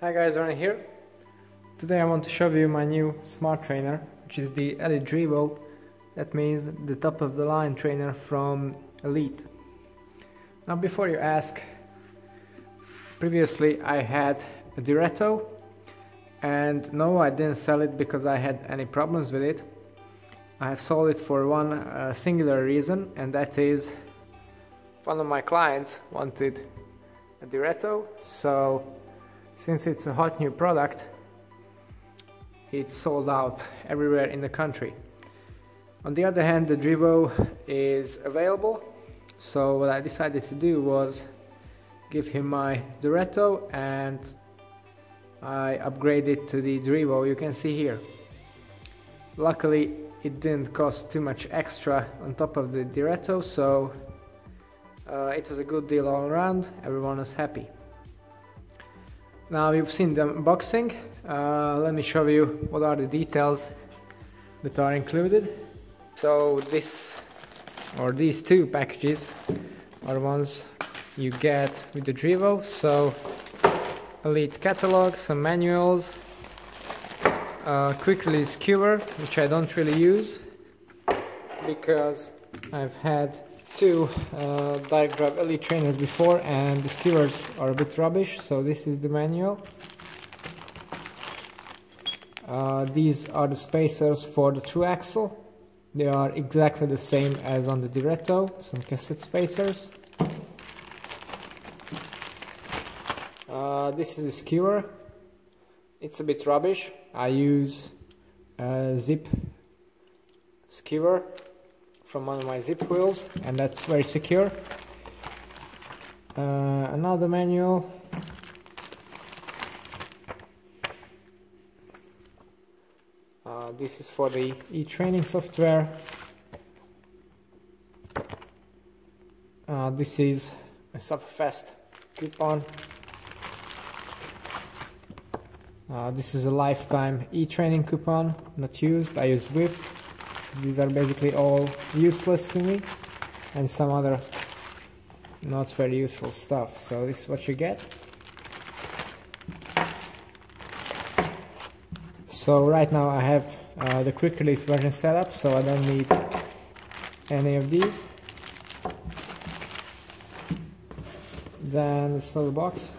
Hi guys, Ronnie here. Today I want to show you my new smart trainer, which is the Elite Drivo. That means the top of the line trainer from Elite. Now before you ask, previously I had a Diretto, and no, I didn't sell it because I had any problems with it. I have sold it for one singular reason, and that is one of my clients wanted a Diretto, so since it's a hot new product, it's sold out everywhere in the country. On the other hand, the Drivo is available, so what I decided to do was give him my Diretto and I upgraded to the Drivo. You can see here. Luckily, it didn't cost too much extra on top of the Diretto, so it was a good deal all around. Everyone was happy. Now you've seen the unboxing. Let me show you what are the details that are included. So these two packages are ones you get with the Drivo. So Elite catalog, some manuals, quick release skewer, which I don't really use because I've had two direct drive Elite trainers before and the skewers are a bit rubbish, so this is the manual. These are the spacers for the through axle. They are exactly the same as on the Diretto, some cassette spacers. This is the skewer. It's a bit rubbish. I use a zip skewer from one of my zip wheels, and that's very secure. Another manual. This is for the e-training software. This is a Sufferfest coupon. This is a lifetime e-training coupon, not used. I use Swift. These are basically all useless to me, and some other not very useful stuff. So this is what you get. So right now I have the quick release version set up, so I don't need any of these. Then this little box.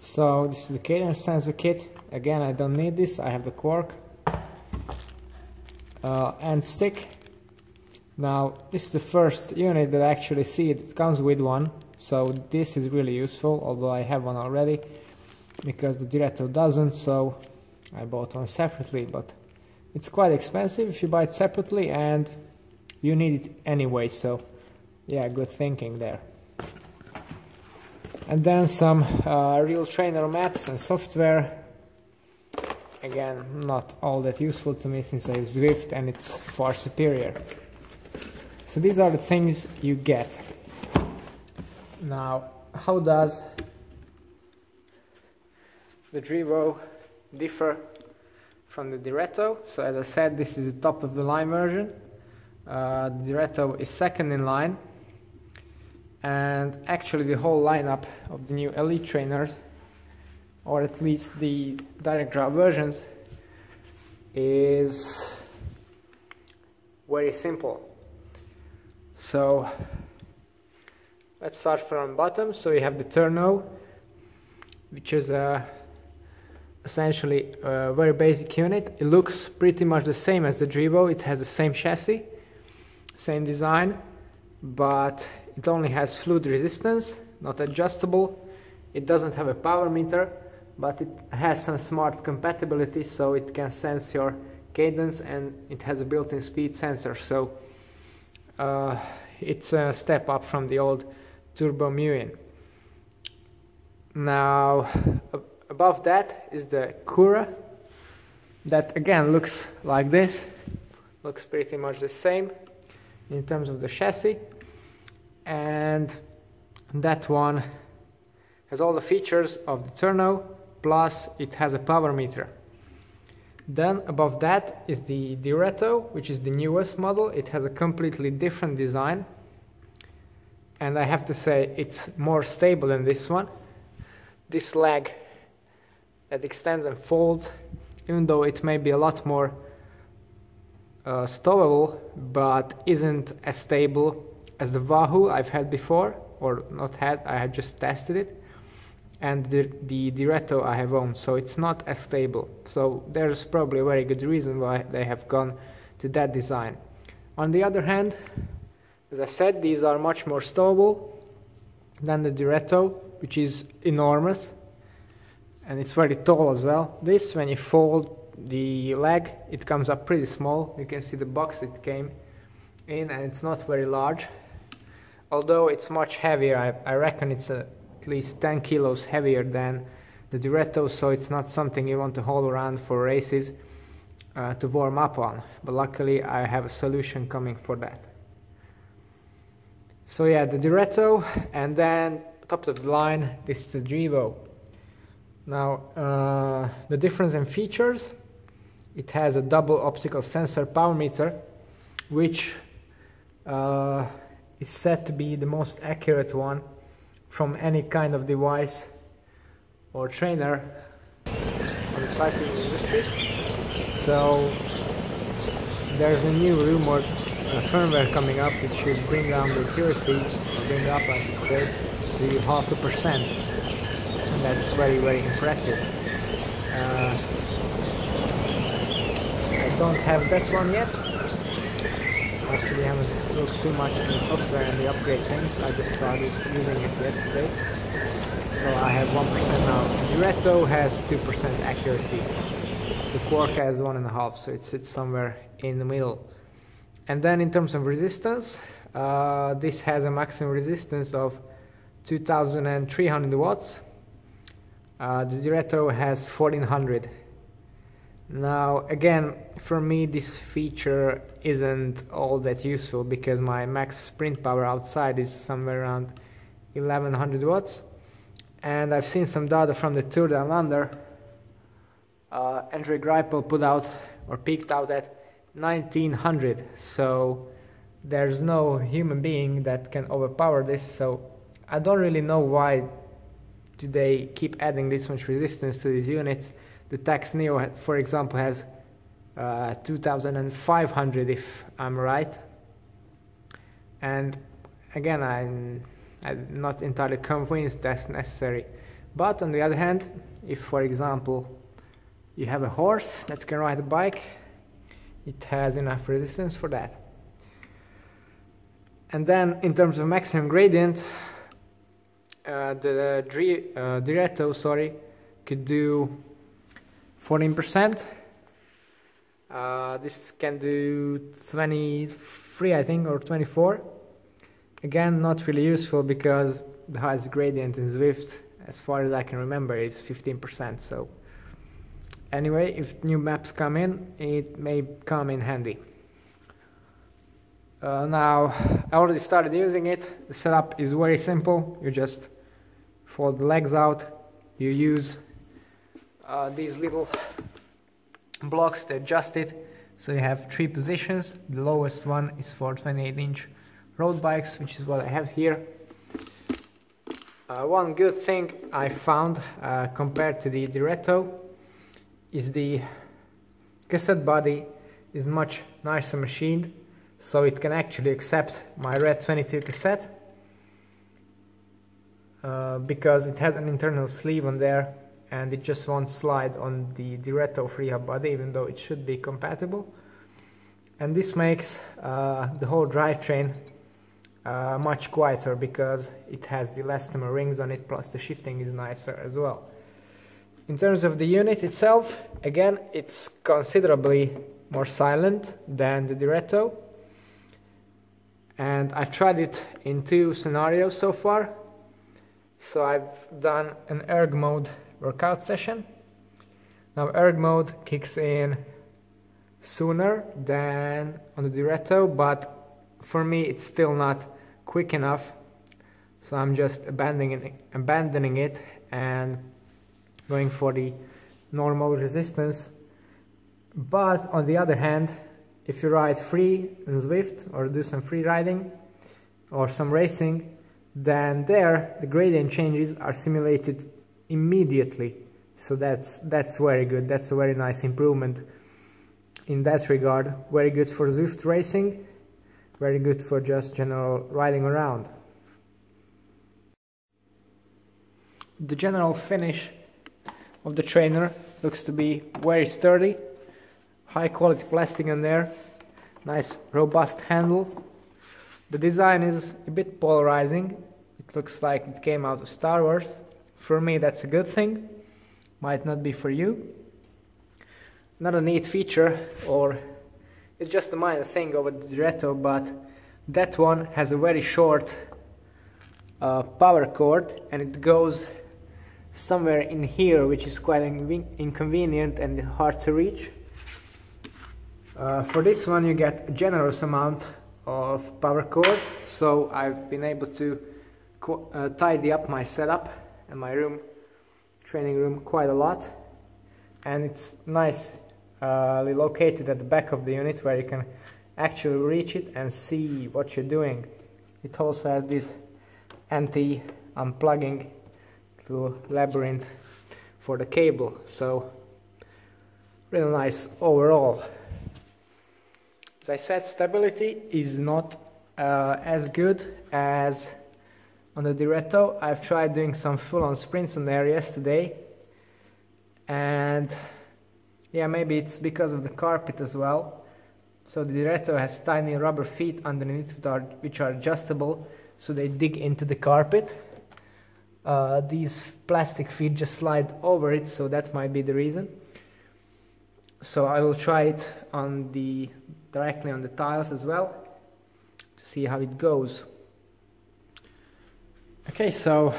So this is the cadence sensor kit. Again, I don't need this. I have the cork and stick. Now this is the first unit that I actually see it comes with one, so this is really useful, although I have one already because the Diretto doesn't, so I bought one separately, but it's quite expensive if you buy it separately and you need it anyway, so yeah, good thinking there. And then some real trainer maps and software. Again, not all that useful to me since I use Swift and it's far superior. So these are the things you get. Now, how does the Drivo differ from the Diretto? So as I said, this is the top of the line version. The Diretto is second in line. And actually the whole lineup of the new Elite trainers, or at least the direct drive versions, is very simple. So let's start from bottom. So you have the Turno, which is essentially a very basic unit. It looks pretty much the same as the Drivo. It has the same chassis, same design, but it only has fluid resistance, not adjustable. It doesn't have a power meter, but it has some smart compatibility, so it can sense your cadence, and it has a built-in speed sensor. So it's a step up from the old Turbo Muin. Now above that is the Cura, that again looks like this, looks pretty much the same in terms of the chassis, and that one has all the features of the Turno, plus it has a power meter. Then above that is the Diretto, which is the newest model. It has a completely different design, and I have to say it's more stable than this one. This leg that extends and folds, even though it may be a lot more stowable, but isn't as stable as the Wahoo I've had before, or not had, I had just tested it, and the Drivo I have owned, so it's not as stable. So there's probably a very good reason why they have gone to that design. On the other hand, as I said, these are much more stowable than the Drivo, which is enormous, and it's very tall as well. This, when you fold the leg, it comes up pretty small. You can see the box it came in, and it's not very large, although it's much heavier. I reckon it's at least 10 kilos heavier than the Drivo, so it's not something you want to haul around for races to warm up on, but luckily I have a solution coming for that. So yeah, the Drivo, and then top of the line, this is the Drivo. Now the difference in features: it has a double optical sensor power meter, which is said to be the most accurate one from any kind of device or trainer on the cycling industry. So there's a new rumored firmware coming up which should bring down the accuracy, or bring it up I should say, to 0.5%, and that's very, very impressive. I don't have that one yet. Actually, I haven't looked too much at the software and the upgrade things. I just started using it yesterday, so I have 1% now. The Drivo has 2% accuracy. The Quark has 1.5, so it sits somewhere in the middle. And then in terms of resistance, this has a maximum resistance of 2300 watts. The Drivo has 1400. Now again, for me this feature isn't all that useful because my max sprint power outside is somewhere around 1100 watts, and I've seen some data from the Tour Down Under. Andrew Greipel put out, or peaked out at 1900, so there's no human being that can overpower this. So I don't really know why do they keep adding this much resistance to these units. The Tax Neo, for example, has 2500 if I'm right, and again I'm not entirely convinced that's necessary. But on the other hand, if for example you have a horse that can ride a bike, it has enough resistance for that. And then in terms of maximum gradient, the Drivo, could do 14%. This can do 23, I think, or 24. Again, not really useful because the highest gradient in Zwift, as far as I can remember, is 15%. So anyway, if new maps come in, it may come in handy. Now, I already started using it. The setup is very simple. You just fold the legs out. You use these little blocks to adjust it. So you have 3 positions. The lowest one is for 28-inch road bikes, which is what I have here. One good thing I found compared to the Drivo is the cassette body is much nicer machined, so it can actually accept my Red 22 cassette because it has an internal sleeve on there, and it just won't slide on the Drivo freehub body, even though it should be compatible. And this makes the whole drivetrain much quieter because it has the elastomer rings on it, plus the shifting is nicer as well. In terms of the unit itself, again, it's considerably more silent than the Drivo, and I've tried it in 2 scenarios so far. So I've done an erg mode workout session. Now erg mode kicks in sooner than on the Drivo, but for me it's still not quick enough, so I'm just abandoning it and going for the normal resistance. But on the other hand, if you ride free in Zwift or do some free riding or some racing, then there the gradient changes are simulated immediately. So that's very good. That's a very nice improvement in that regard. Very good for Zwift racing, very good for just general riding around. The general finish of the trainer looks to be very sturdy, high quality plastic in there, nice robust handle. The design is a bit polarizing. It looks like it came out of Star Wars. For me that's a good thing, might not be for you. Not a neat feature, or it's just a minor thing over the Drivo, but that one has a very short power cord, and it goes somewhere in here, which is quite inconvenient and hard to reach. For this one you get a generous amount of power cord, so I've been able to tidy up my setup and my training room quite a lot, and it's nicely located at the back of the unit where you can actually reach it and see what you're doing. It also has this anti-unplugging little labyrinth for the cable, so really nice overall. As I said, stability is not as good as on the Drivo. I've tried doing some full-on sprints on there yesterday, and yeah, maybe it's because of the carpet as well. So the Drivo has tiny rubber feet underneath which are adjustable, so they dig into the carpet. These plastic feet just slide over it, so that might be the reason. So I will try it directly on the tiles as well to see how it goes. Okay, so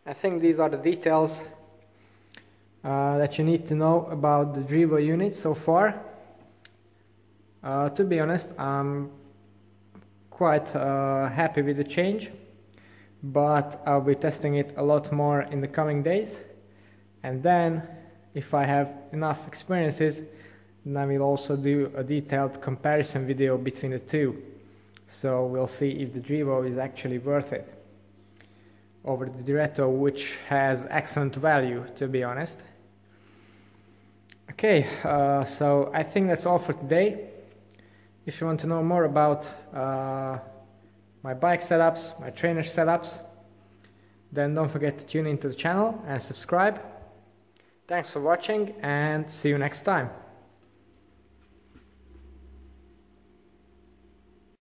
I think these are the details that you need to know about the Drivo unit so far. To be honest, I'm quite happy with the change, but I'll be testing it a lot more in the coming days, and then if I have enough experiences, then I will also do a detailed comparison video between the two. So we'll see if the Drivo is actually worth it over the Drivo, which has excellent value, to be honest. Okay, so I think that's all for today. If you want to know more about my bike setups, my trainer setups, then don't forget to tune into the channel and subscribe. Thanks for watching, and see you next time.